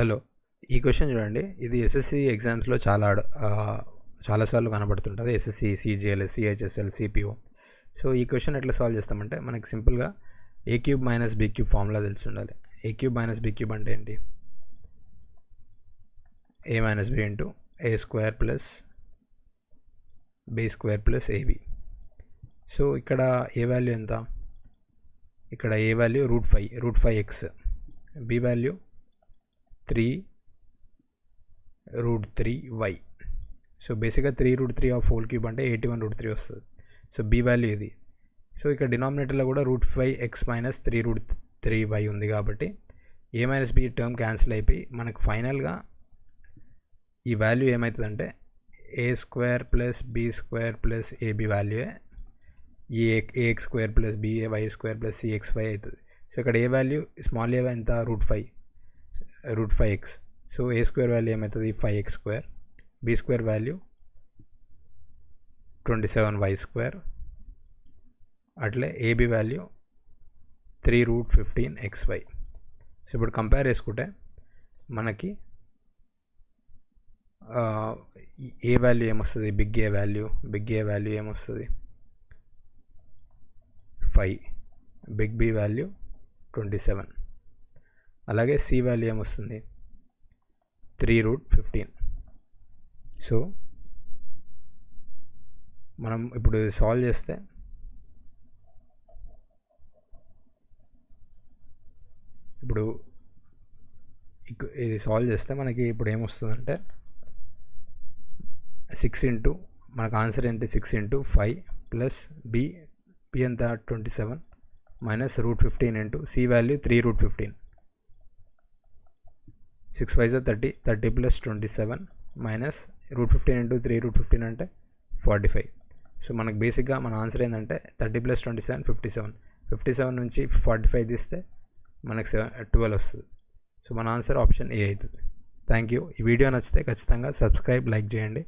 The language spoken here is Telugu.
హలో, ఈ క్వశ్చన్ చూడండి. ఇది ఎస్ఎస్సి ఎగ్జామ్స్లో చాలాసార్లు కనబడుతుంటుంది. SSC, CGL, CHSL, CPO. So ఈ క్వశ్చన్ ఎట్లా సాల్వ్ చేస్తామంటే మనకి సింపుల్గా a cube minus b cube formula తెలిసి ఉండాలి. A cube minus b cube అంటే ఏంటి? A minus b into a square plus b square plus ab. So ఇక్కడ ఏ వాల్యూ ఎంత? ఇక్కడ a value √5 x, b value 3√3y. So బేసిక్గా 3√3 ఆఫ్ హోల్ క్యూబ్ అంటే 81√3 వస్తుంది. సో బి వాల్యూ ఇది. సో ఇక్కడ డినామినేటర్లో కూడా √5x మైనస్ 3√3y ఉంది కాబట్టి a minus b term cancel అయిపోయి మనకు ఫైనల్గా ఈ వాల్యూ ఏమవుతుందంటే a square plus b square plus ab value ఈ ax square plus bay square plus cxy అవుతుంది. సో ఇక్కడ ఏ వాల్యూ స్మాల్ ఏ ఎంత? √5x. సో ఏ స్క్వేర్ వాల్యూ ఏమవుతుంది? 5x square. B square value 27y square. అట్లే ఏబి వాల్యూ 3√15xy. సో ఇప్పుడు కంపేర్ చేసుకుంటే మనకి ఏ వాల్యూ ఏమొస్తుంది? బిగ్ ఏ వాల్యూ ఏమొస్తుంది? 5. Big B value 27. అలాగే సి వాల్యూ ఏమొస్తుంది? 3√15. సో మనం ఇప్పుడు సాల్వ్ చేస్తే మనకి ఇప్పుడు ఏమొస్తుందంటే 6 ఇంటూ మనకు ఆన్సర్ ఏంటి? 6 ఇంటూ 5 ప్లస్ బి ఎంత? 27 minus √15 into C value 3√15. 6 5 30 plus 27 minus √15 into 3√15 అంటే 45. సో మనకు బేసిక్గా మన ఆన్సర్ ఏంటంటే 30 ప్లస్ 27 57 నుంచి 45 తీస్తే మనకు 12 వస్తుంది. సో మన ఆన్సర్ ఆప్షన్ ఏ అవుతుంది. Thank you. ఈ వీడియో నచ్చితే ఖచ్చితంగా సబ్స్క్రైబ్, లైక్ చేయండి.